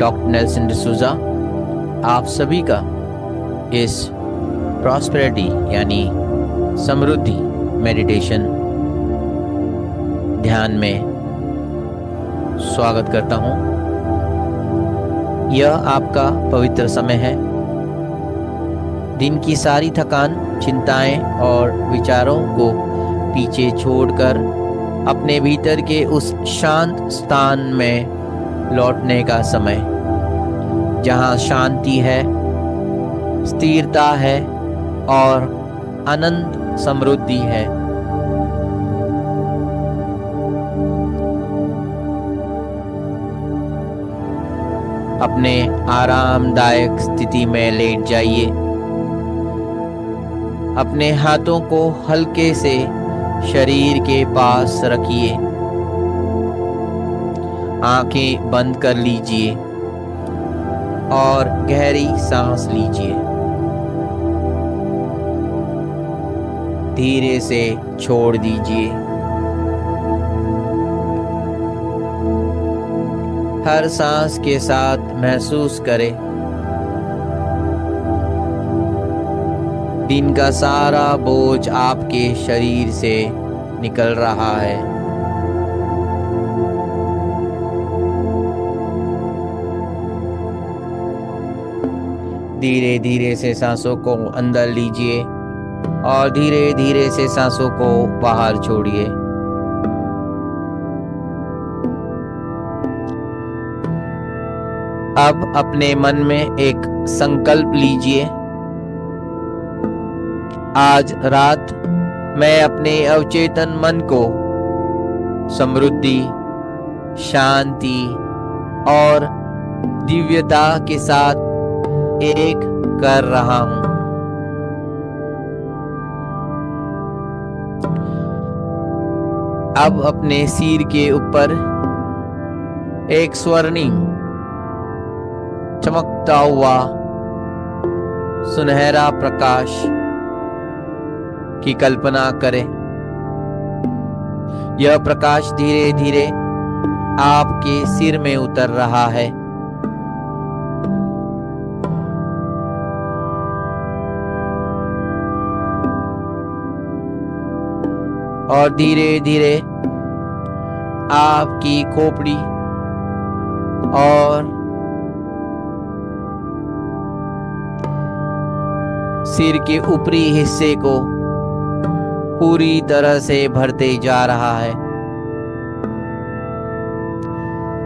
Doctor Nelson D'Souza आप सभी का इस प्रॉस्पेरिटी यानी समृद्धि मेडिटेशन ध्यान में स्वागत करता हूँ। यह आपका पवित्र समय है। दिन की सारी थकान, चिंताएं और विचारों को पीछे छोड़कर अपने भीतर के उस शांत स्थान में लौटने का समय, जहां शांति है, स्थिरता है और अनंत समृद्धि है। अपने आरामदायक स्थिति में लेट जाइए। अपने हाथों को हल्के से शरीर के पास रखिए। आंखें बंद कर लीजिए और गहरी सांस लीजिए। धीरे से छोड़ दीजिए। हर सांस के साथ महसूस करें दिन का सारा बोझ आपके शरीर से निकल रहा है। धीरे धीरे से सांसों को अंदर लीजिए और धीरे धीरे से सांसों को बाहर छोड़िए। अब अपने मन में एक संकल्प लीजिए। आज रात मैं अपने अवचेतन मन को समृद्धि, शांति और दिव्यता के साथ एक कर रहा हूं। अब अपने सिर के ऊपर एक स्वर्णिम चमकता हुआ सुनहरा प्रकाश की कल्पना करें। यह प्रकाश धीरे धीरे आपके सिर में उतर रहा है और धीरे धीरे आपकी खोपड़ी और सिर के ऊपरी हिस्से को पूरी तरह से भरते जा रहा है।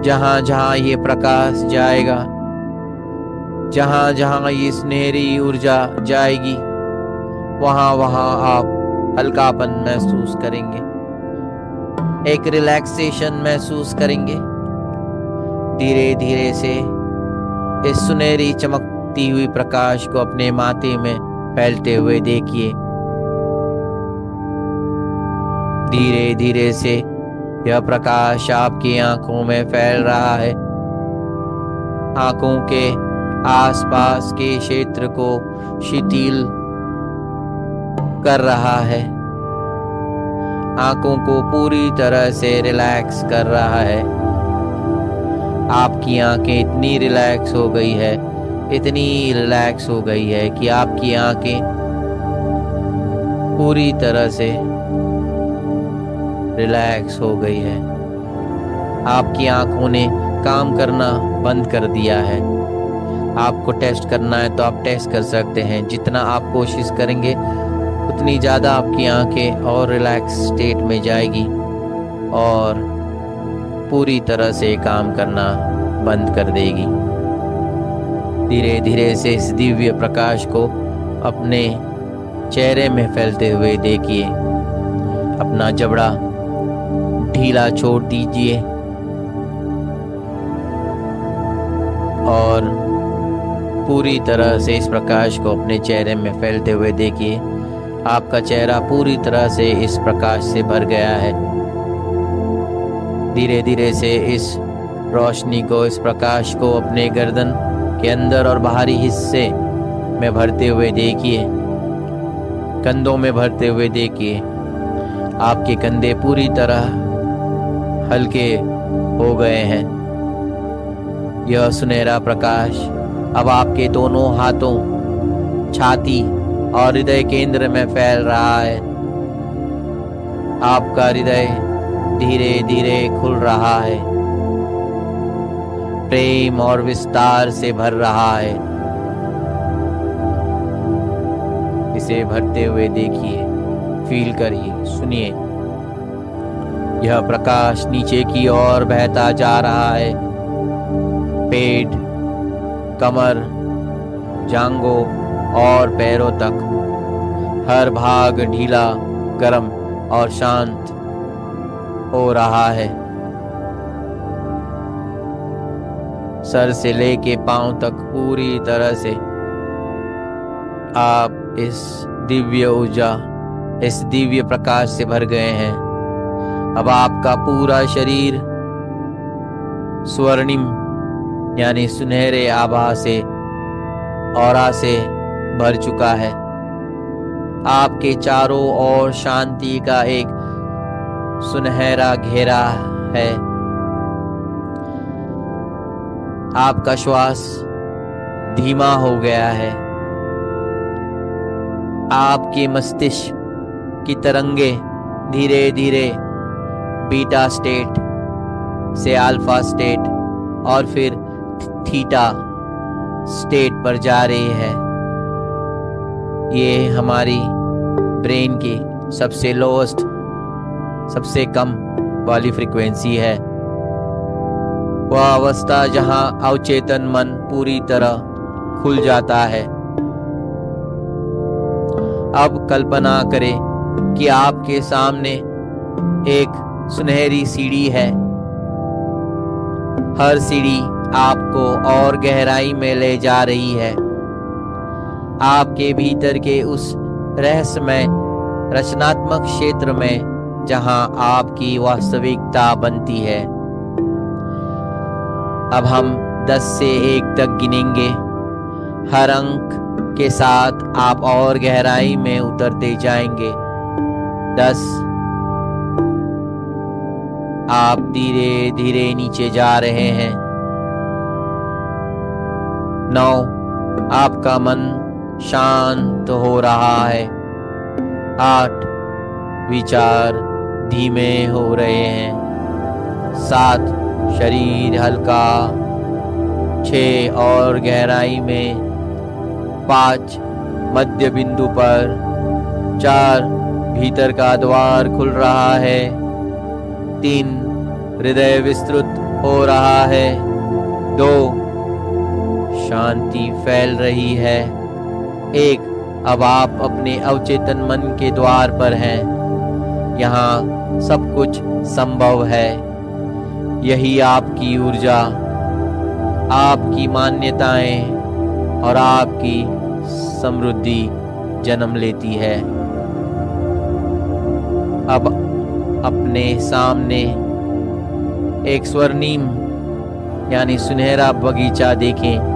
जहां जहां ये प्रकाश जाएगा, जहां जहां ये सुनहरी ऊर्जा जाएगी, वहां वहां आप हल्कापन महसूस करेंगे, एक रिलैक्सेशन महसूस करेंगे। धीरे धीरे से इस सुनहरी चमकती हुई प्रकाश को अपने माथे में फैलते हुए देखिए। धीरे धीरे से यह प्रकाश आपकी आंखों में फैल रहा है। आंखों के आसपास के क्षेत्र को शिथिल कर रहा है। आंखों को पूरी तरह से रिलैक्स कर रहा है। आपकी आंखें इतनी रिलैक्स हो गई है, इतनी रिलैक्स हो गई है कि आपकी आंखें पूरी तरह से रिलैक्स हो गई है। आपकी आंखों ने काम करना बंद कर दिया है। आपको टेस्ट करना है तो आप टेस्ट कर सकते हैं। जितना आप कोशिश करेंगे उतनी ज़्यादा आपकी आंखें और रिलैक्स स्टेट में जाएगी और पूरी तरह से काम करना बंद कर देगी। धीरे धीरे से इस दिव्य प्रकाश को अपने चेहरे में फैलते हुए देखिए। अपना जबड़ा ढीला छोड़ दीजिए और पूरी तरह से इस प्रकाश को अपने चेहरे में फैलते हुए देखिए। आपका चेहरा पूरी तरह से इस प्रकाश से भर गया है। धीरे धीरे से इस रोशनी को, इस प्रकाश को अपने गर्दन के अंदर और बाहरी हिस्से में भरते हुए देखिए, कंधों में भरते हुए देखिए। आपके कंधे पूरी तरह हल्के हो गए हैं। यह सुनहरा प्रकाश अब आपके दोनों हाथों, छाती और हृदय केंद्र में फैल रहा है। आपका हृदय धीरे धीरे खुल रहा है, प्रेम और विस्तार से भर रहा है। इसे भरते हुए देखिए, फील करिए, सुनिए। यह प्रकाश नीचे की ओर बहता जा रहा है। पेट, कमर, जांघों और पैरों तक हर भाग ढीला, गर्म और शांत हो रहा है। सर से लेके पांव तक पूरी तरह से आप इस दिव्य ऊर्जा, इस दिव्य प्रकाश से भर गए हैं। अब आपका पूरा शरीर स्वर्णिम यानी सुनहरे आभा से, ऑरा से भर चुका है। आपके चारों ओर शांति का एक सुनहरा घेरा है। आपका श्वास धीमा हो गया है। आपके मस्तिष्क की तरंगे धीरे धीरे बीटा स्टेट से अल्फा स्टेट और फिर थीटा स्टेट पर जा रही है। ये हमारी ब्रेन की सबसे लोएस्ट, सबसे कम वाली फ्रीक्वेंसी है। वह अवस्था जहां अवचेतन मन पूरी तरह खुल जाता है। अब कल्पना करें कि आपके सामने एक सुनहरी सीढ़ी है। हर सीढ़ी आपको और गहराई में ले जा रही है, आपके भीतर के उस रहस्यमय रचनात्मक क्षेत्र में जहां आपकी वास्तविकता बनती है। अब हम 10 से 1 तक गिनेंगे। हर अंक के साथ आप और गहराई में उतरते जाएंगे। 10, आप धीरे धीरे नीचे जा रहे हैं। 9, आपका मन शांत हो रहा है। 8, विचार धीमे हो रहे हैं। 7, शरीर हल्का। 6, और गहराई में। 5, मध्य बिंदु पर। 4, भीतर का द्वार खुल रहा है। 3, हृदय विस्तृत हो रहा है। 2, शांति फैल रही है। 1, अब आप अपने अवचेतन मन के द्वार पर हैं। यहाँ सब कुछ संभव है। यही आपकी ऊर्जा, आपकी मान्यताएं और आपकी समृद्धि जन्म लेती है। अब अपने सामने एक स्वर्णिम यानी सुनहरा बगीचा देखें।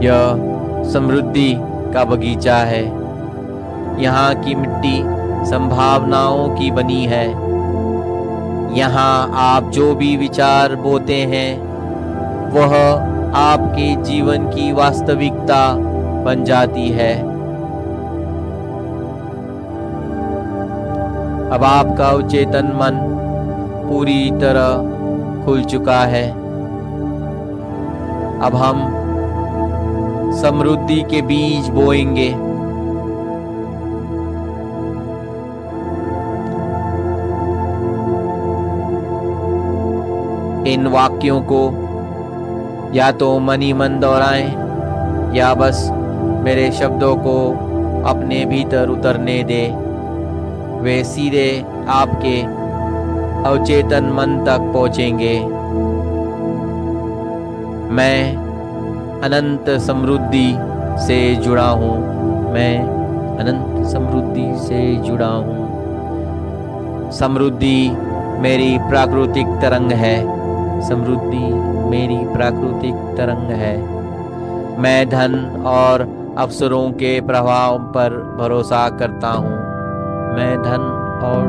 यह समृद्धि का बगीचा है। यहाँ की मिट्टी संभावनाओं की बनी है। यहाँ आप जो भी विचार बोते हैं वह आपके जीवन की वास्तविकता बन जाती है। अब आपका अवचेतन मन पूरी तरह खुल चुका है। अब हम समृद्धि के बीज बोएंगे। इन वाक्यों को या तो मन ही मन दोहराएं या बस मेरे शब्दों को अपने भीतर उतरने दे। वे सीधे आपके अवचेतन मन तक पहुंचेंगे। मैं अनंत समृद्धि से जुड़ा हूँ। मैं अनंत समृद्धि से जुड़ा हूँ। समृद्धि मेरी प्राकृतिक तरंग है। समृद्धि मेरी प्राकृतिक तरंग है। मैं धन और अवसरों के प्रभाव पर भरोसा करता हूँ। मैं धन और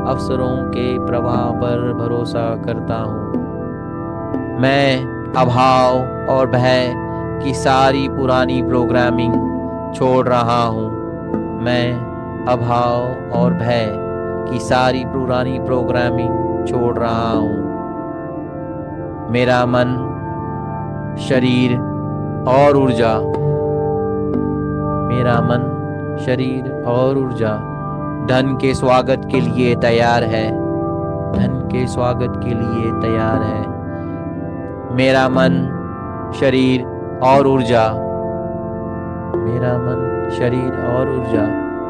अवसरों के प्रभाव पर भरोसा करता हूँ। मैं अभाव और भय की सारी पुरानी प्रोग्रामिंग छोड़ रहा हूँ। मैं अभाव और भय की सारी पुरानी प्रोग्रामिंग छोड़ रहा हूँ। मेरा मन, शरीर और ऊर्जा, मेरा मन, शरीर और ऊर्जा धन के स्वागत के लिए तैयार है। धन के स्वागत के लिए तैयार है। मेरा मन, शरीर और ऊर्जा, मेरा मन, शरीर और ऊर्जा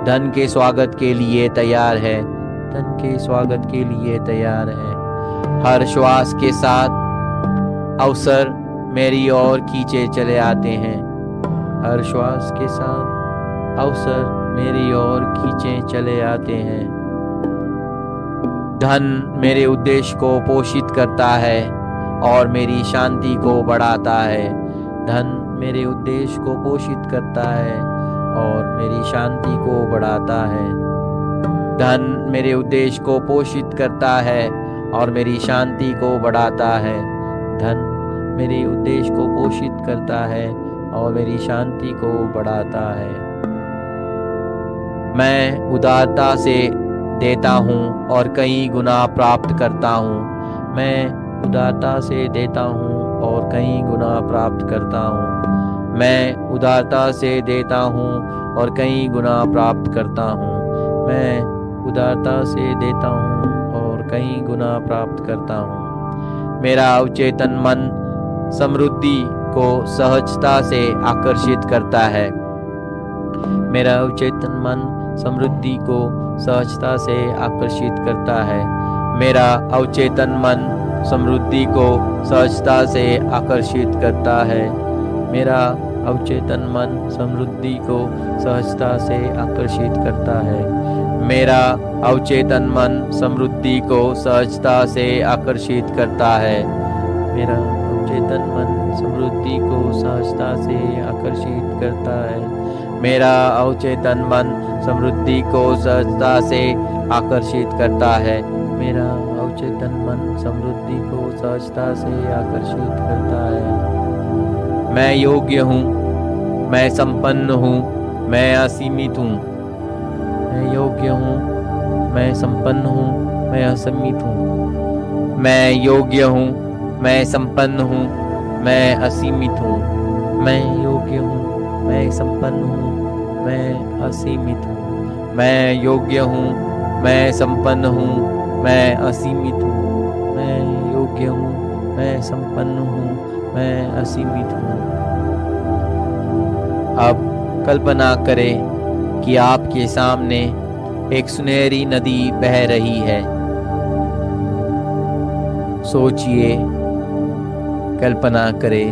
धन के स्वागत के लिए तैयार है। धन के स्वागत के लिए तैयार है। हर श्वास के साथ अवसर मेरी ओर खींचे चले आते हैं। हर श्वास के साथ अवसर मेरी ओर खींचे चले आते हैं। धन मेरे उद्देश्य को पोषित करता है और मेरी शांति को बढ़ाता है। धन मेरे उद्देश्य को पोषित करता है और मेरी शांति को बढ़ाता है। धन मेरे उद्देश्य को पोषित करता है और मेरी शांति को बढ़ाता है। धन मेरे उद्देश्य को पोषित करता है और मेरी शांति को बढ़ाता है। मैं उदारता से देता हूँ और कई गुना प्राप्त करता हूँ। मैं उदारता से देता हूँ और कई गुना प्राप्त करता हूँ। मैं उदारता से देता हूँ और कई गुना प्राप्त करता हूँ। मैं उदारता से देता हूँ और कई गुना प्राप्त करता हूँ। मेरा अवचेतन मन समृद्धि को सहजता से आकर्षित करता है। मेरा अवचेतन मन समृद्धि को सहजता से आकर्षित करता है। मेरा अवचेतन मन समृद्धि को सहजता से आकर्षित करता है। मेरा अवचेतन मन समृद्धि को सहजता से आकर्षित करता है। मेरा अवचेतन मन समृद्धि को सहजता से आकर्षित करता है। मेरा अवचेतन मन समृद्धि को सहजता से आकर्षित करता है। मेरा अवचेतन मन समृद्धि को सहजता से आकर्षित करता है। मेरा अवचेतन मन समृद्धि को सहजता से आकर्षित करता है। मैं योग्य हूँ, मैं संपन्न हूँ, मैं असीमित हूँ। मैं योग्य हूँ, मैं संपन्न हूँ, मैं असीमित हूँ। मैं योग्य हूँ, मैं संपन्न हूँ, मैं असीमित हूँ। मैं योग्य हूँ, मैं संपन्न हूँ, मैं असीमित हूँ। मैं योग्य हूँ, मैं संपन्न हूँ, मैं असीमित हूँ। मैं योग्य हूँ, मैं संपन्न हूँ, मैं असीमित हूँ। अब कल्पना करें कि आपके सामने एक सुनहरी नदी बह रही है। सोचिए, कल्पना करें,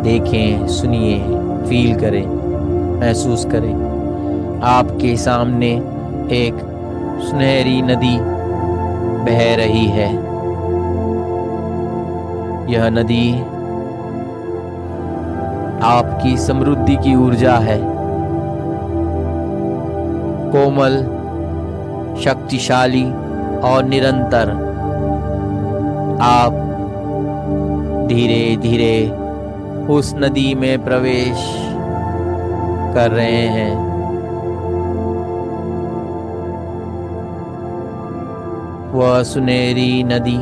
देखें, सुनिए, फील करें, महसूस करें। आपके सामने एक सुनहरी नदी बह रही है। यह नदी आपकी समृद्धि की ऊर्जा है। कोमल, शक्तिशाली और निरंतर। आप धीरे धीरे उस नदी में प्रवेश कर रहे हैं। वह सुनहरी नदी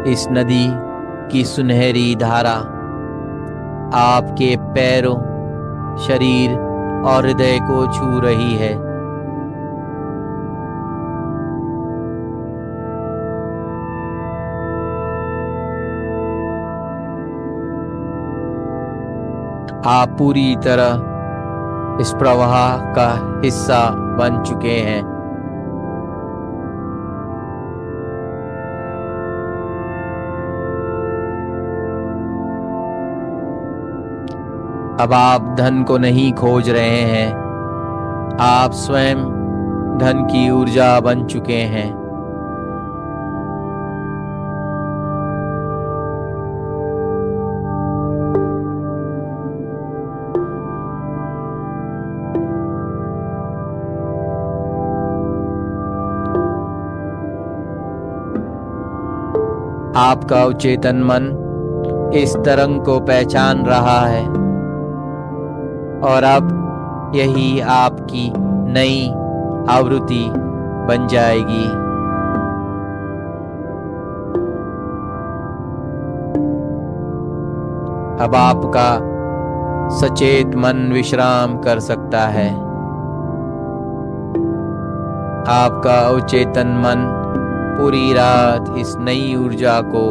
इस नदी की सुनहरी धारा आपके पैरों, शरीर और हृदय को छू रही है। आप पूरी तरह इस प्रवाह का हिस्सा बन चुके हैं। अब आप धन को नहीं खोज रहे हैं, आप स्वयं धन की ऊर्जा बन चुके हैं। आपका अवचेतन मन इस तरंग को पहचान रहा है और अब यही आपकी नई आवृत्ति बन जाएगी। अब आपका सचेत मन विश्राम कर सकता है। आपका अवचेतन मन पूरी रात इस नई ऊर्जा को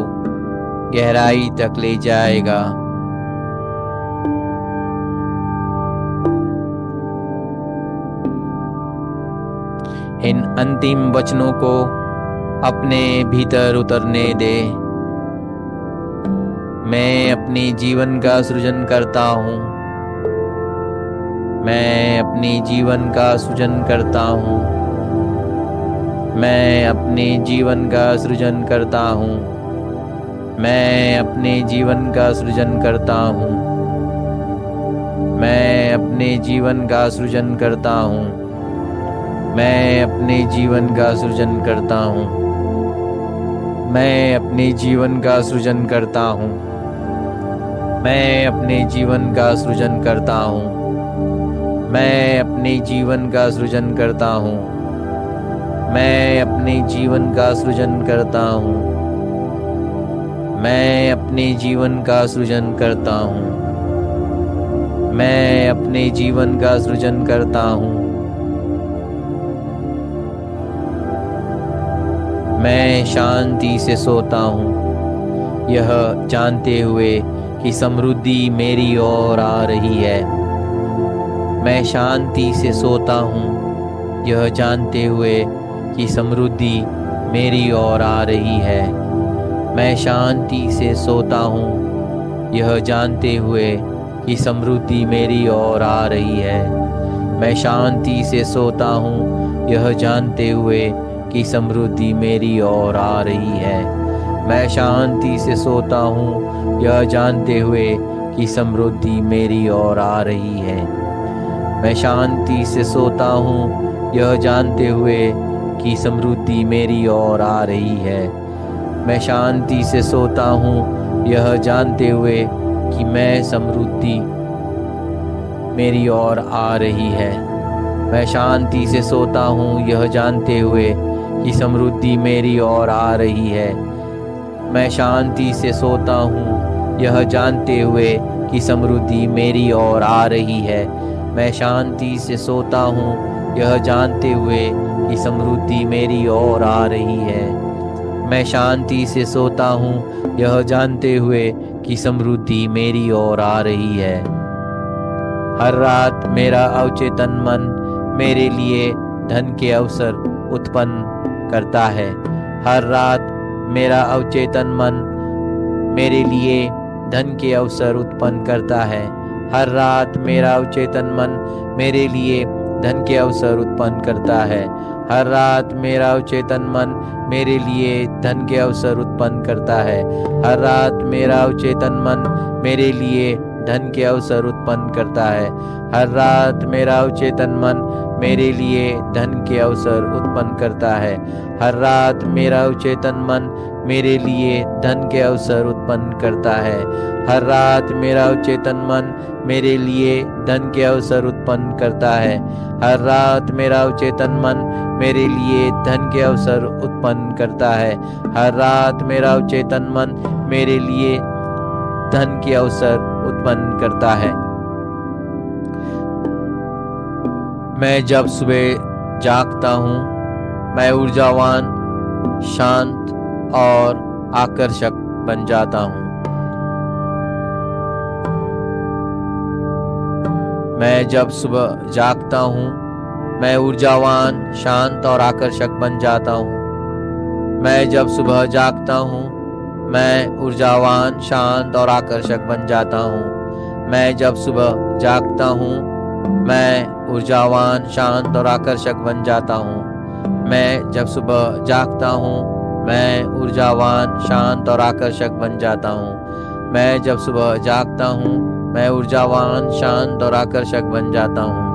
गहराई तक ले जाएगा। इन अंतिम वचनों को अपने भीतर उतरने दे। मैं अपने जीवन का सृजन करता हूँ। मैं अपने जीवन का सृजन करता हूँ। मैं अपने जीवन का सृजन करता हूँ। मैं अपने जीवन का सृजन करता हूँ। मैं अपने जीवन का सृजन करता हूँ। मैं अपने जीवन का सृजन करता हूँ। मैं अपने जीवन का सृजन करता हूँ। मैं अपने जीवन का सृजन करता हूँ। मैं अपने जीवन का सृजन करता हूँ। मैं अपने जीवन का सृजन करता हूँ। मैं अपने जीवन का सृजन करता हूँ। मैं अपने जीवन का सृजन करता हूँ। मैं शांति से सोता हूँ, यह जानते हुए कि समृद्धि मेरी ओर आ रही है। मैं शांति से सोता हूँ, यह जानते हुए कि समृद्धि मेरी ओर आ रही है। मैं शांति से सोता हूँ, यह जानते हुए कि समृद्धि मेरी ओर आ रही है। मैं शांति से सोता हूँ, यह जानते हुए कि समृद्धि मेरी ओर आ रही है। मैं शांति से सोता हूँ, यह जानते हुए कि समृद्धि मेरी ओर आ रही है। मैं शांति से सोता हूँ, यह जानते हुए कि समृद्धि मेरी ओर आ रही है। मैं शांति से सोता हूँ, यह जानते हुए कि मैं समृद्धि मेरी ओर आ रही है। मैं शांति से सोता हूँ, यह जानते हुए कि समृद्धि मेरी ओर आ रही है। मैं शांति से सोता हूँ, यह जानते हुए कि समृद्धि मेरी ओर आ रही है। मैं शांति से सोता हूँ, यह जानते हुए कि समृद्धि मेरी ओर आ रही है। मैं शांति से सोता हूँ, यह जानते हुए कि समृद्धि मेरी ओर आ रही है। हर रात मेरा अवचेतन मन मेरे लिए धन के अवसर उत्पन्न करता है। हर रात मेरा अवचेतन मन मेरे लिए धन के अवसर उत्पन्न करता है। हर रात मेरा अवचेतन मन मेरे लिए धन के अवसर उत्पन्न करता है। हर रात मेरा अवचेतन मन मेरे लिए धन के अवसर उत्पन्न करता है। हर रात मेरा अवचेतन मन मेरे लिए धन के अवसर उत्पन्न करता है। हर रात मेरा अवचेतन मन मेरे लिए धन के अवसर उत्पन्न करता है। हर रात मेरा अवचेतन मन मेरे लिए धन के अवसर उत्पन्न करता है। हर रात मेरा अवचेतन मन मेरे लिए धन के अवसर उत्पन्न करता है। हर रात मेरा अवचेतन मन मेरे लिए धन के अवसर उत्पन्न करता है। हर रात मेरा अवचेतन मन मेरे लिए धन के अवसर उत्पन्न करता है। मैं जब सुबह जागता हूँ, मैं ऊर्जावान, शांत और आकर्षक बन जाता हूँ। मैं जब सुबह जागता हूँ, मैं ऊर्जावान, शांत और आकर्षक बन जाता हूँ। मैं जब सुबह जागता हूँ, मैं ऊर्जावान, शांत और आकर्षक बन जाता हूँ। मैं जब सुबह जागता हूँ, मैं ऊर्जावान, शांत और आकर्षक बन जाता हूँ। मैं जब सुबह जागता हूँ, मैं ऊर्जावान, शांत और आकर्षक बन जाता हूँ। मैं जब सुबह जागता हूँ, मैं ऊर्जावान, शांत और आकर्षक बन जाता हूँ।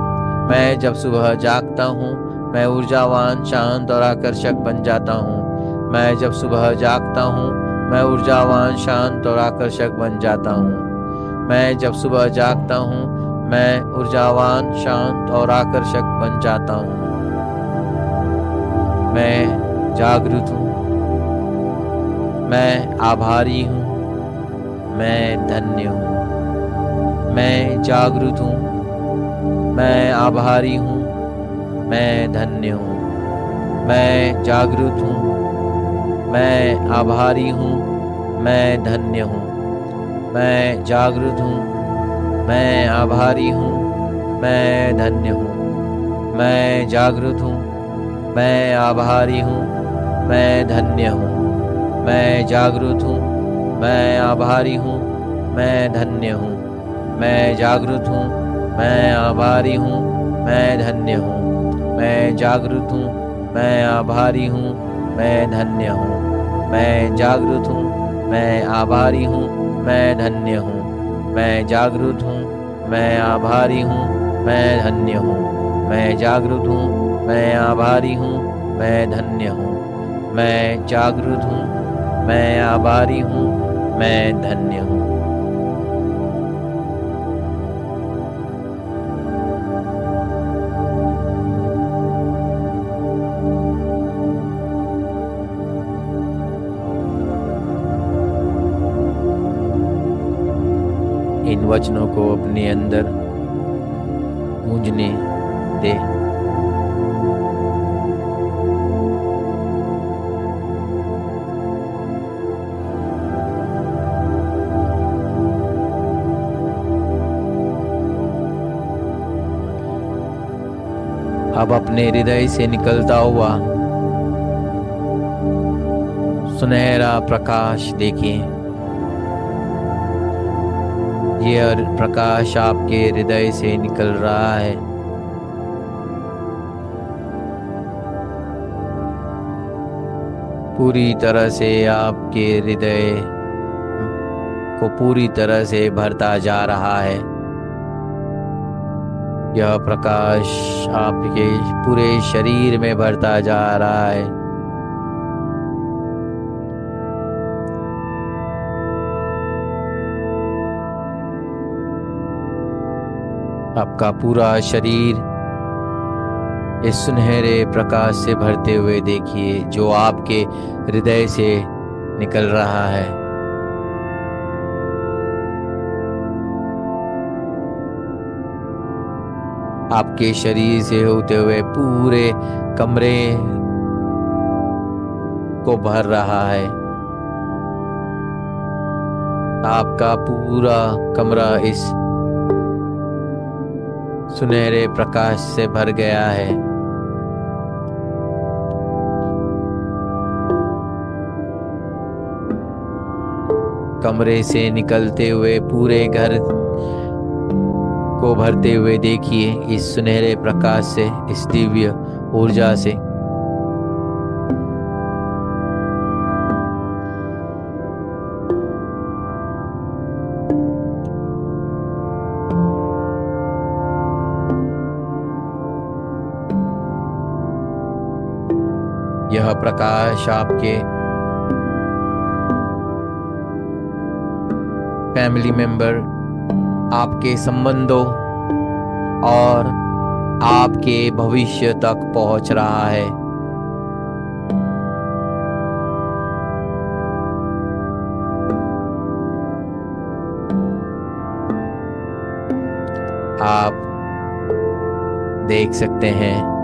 मैं जब सुबह जागता हूँ, मैं ऊर्जावान, शांत और आकर्षक बन जाता हूँ। मैं जब सुबह जागता हूँ, मैं ऊर्जावान, शांत और आकर्षक बन जाता हूँ। मैं जब सुबह जागता हूँ, मैं ऊर्जावान, शांत और आकर्षक बन जाता हूँ। मैं जागरूक हूँ, मैं आभारी हूँ, मैं धन्य हूँ। मैं जागरूक हूँ, मैं आभारी हूँ, मैं धन्य हूँ। मैं जागरूक हूँ, मैं आभारी हूँ, मैं धन्य हूँ। मैं जागरूक हूँ, मैं आभारी हूँ, मैं धन्य हूँ। मैं जागरूक हूँ, मैं आभारी हूँ, मैं धन्य हूँ। मैं जागरूक हूँ, मैं आभारी हूँ, मैं धन्य हूँ। मैं जागरूक हूँ, मैं आभारी हूँ, मैं धन्य हूँ। मैं जागरूक हूँ, मैं आभारी हूँ, मैं धन्य हूँ। मैं जागरूक हूँ, मैं आभारी हूँ, मैं धन्य हूँ। मैं जागरूक हूँ, मैं आभारी हूँ, मैं धन्य हूँ। मैं जागरूक हूँ, मैं आभारी हूँ, मैं धन्य हूँ। मैं जागरूक हूँ, मैं आभारी हूँ, मैं धन्य हूँ। इन वचनों को अपने अंदर गूंजने दे। अब अपने हृदय से निकलता हुआ सुनहरा प्रकाश देखिए। यह प्रकाश आपके हृदय से निकल रहा है। पूरी तरह से आपके हृदय को पूरी तरह से भरता जा रहा है। यह प्रकाश आपके पूरे शरीर में भरता जा रहा है। आपका पूरा शरीर इस सुनहरे प्रकाश से भरते हुए देखिए, जो आपके हृदय से निकल रहा है। आपके शरीर से होते हुए पूरे कमरे को भर रहा है। आपका पूरा कमरा इस सुनहरे प्रकाश से भर गया है। कमरे से निकलते हुए पूरे घर को भरते हुए देखिए, इस सुनहरे प्रकाश से, इस दिव्य ऊर्जा से। यह प्रकाश आपके फैमिली मेंबर, आपके संबंधों और आपके भविष्य तक पहुंच रहा है। आप देख सकते हैं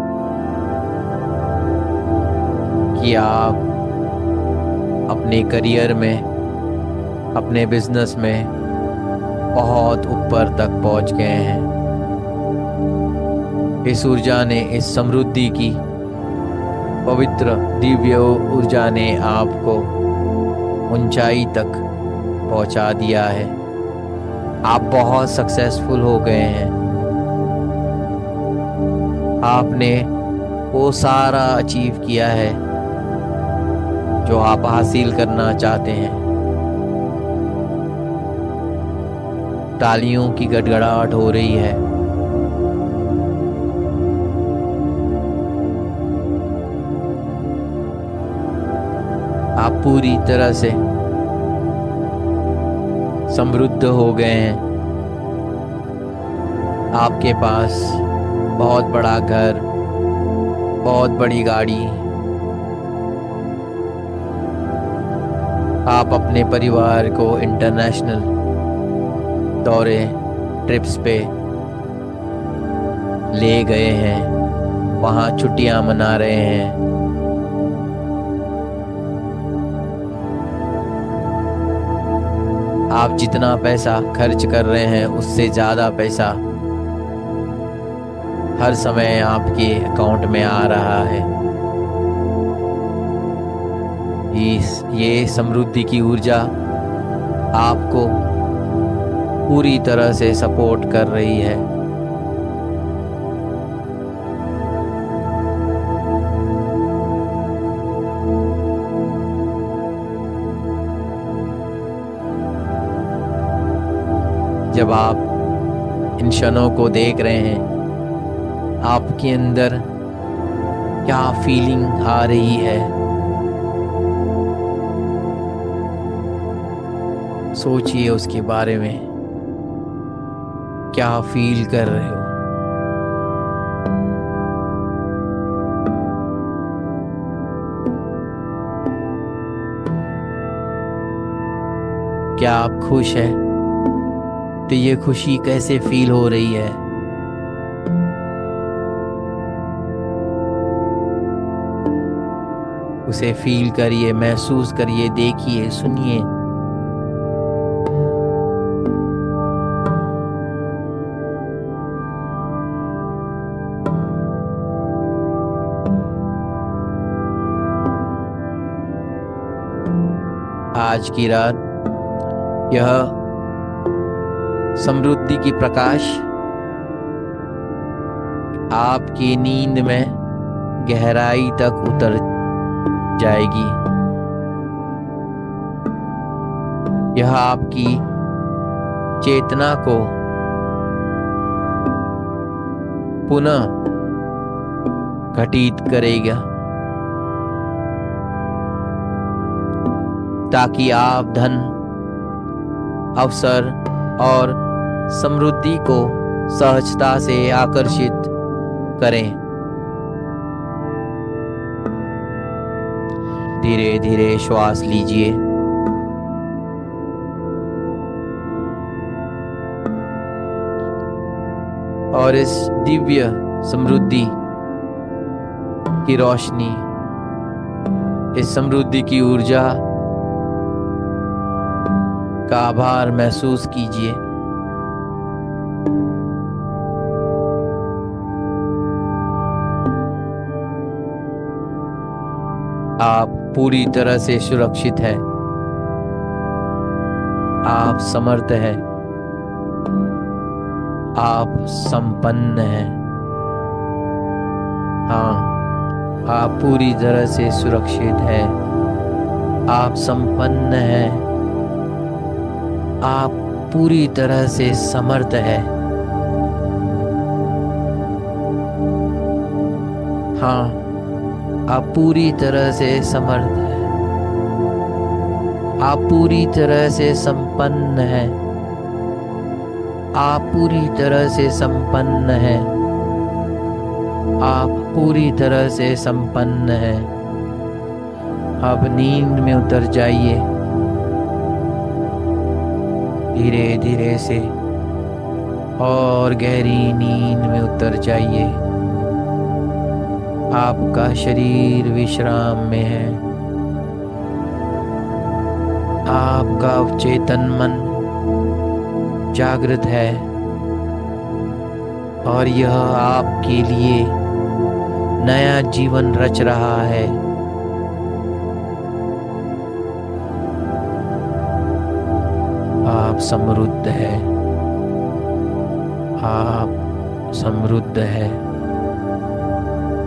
कि आप अपने करियर में, अपने बिजनेस में बहुत ऊपर तक पहुंच गए हैं। इस ऊर्जा ने, इस समृद्धि की पवित्र दिव्य ऊर्जा ने आपको ऊंचाई तक पहुंचा दिया है। आप बहुत सक्सेसफुल हो गए हैं। आपने वो सारा अचीव किया है जो आप हासिल करना चाहते हैं। तालियों की गड़गड़ाहट हो रही है। आप पूरी तरह से समृद्ध हो गए हैं। आपके पास बहुत बड़ा घर, बहुत बड़ी गाड़ी, आप अपने परिवार को इंटरनेशनल दौरे, ट्रिप्स पे ले गए हैं, वहाँ छुट्टियां मना रहे हैं। आप जितना पैसा खर्च कर रहे हैं उससे ज़्यादा पैसा हर समय आपके अकाउंट में आ रहा है। ये समृद्धि की ऊर्जा आपको पूरी तरह से सपोर्ट कर रही है। जब आप इन क्षणों को देख रहे हैं, आपके अंदर क्या फीलिंग आ रही है? सोचिए उसके बारे में, क्या फील कर रहे हो? क्या आप खुश हैं? तो ये खुशी कैसे फील हो रही है? उसे फील करिए, महसूस करिए, देखिए, सुनिए। आज की रात यह समृद्धि की प्रकाश आपकी नींद में गहराई तक उतर जाएगी। यह आपकी चेतना को पुनः घटित करेगा, ताकि आप धन, अवसर और समृद्धि को सहजता से आकर्षित करें। धीरे धीरे श्वास लीजिए और इस दिव्य समृद्धि की रोशनी, इस समृद्धि की ऊर्जा का आभार महसूस कीजिए। आप पूरी तरह से सुरक्षित हैं। आप समर्थ हैं। आप संपन्न हैं। हाँ, आप पूरी तरह से सुरक्षित हैं। आप संपन्न हैं। आप पूरी तरह से समर्थ हैं। हाँ, आप पूरी तरह से समर्थ हैं। आप पूरी तरह से संपन्न हैं। आप पूरी तरह से संपन्न हैं। आप पूरी तरह से संपन्न हैं। अब नींद में उतर जाइए धीरे धीरे से, और गहरी नींद में उतर जाइए। आपका शरीर विश्राम में है। आपका चेतन मन जागृत है और यह आपके लिए नया जीवन रच रहा है। आप समृद्ध है। आप समृद्ध है।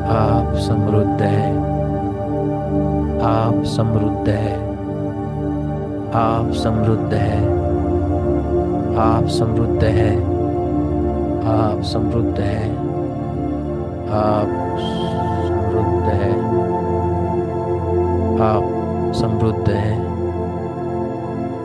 आप समृद्ध है। आप समृद्ध है। आप समृद्ध है। आप समृद्ध है। आप समृद्ध है। आप समृद्ध है। आप समृद्ध है।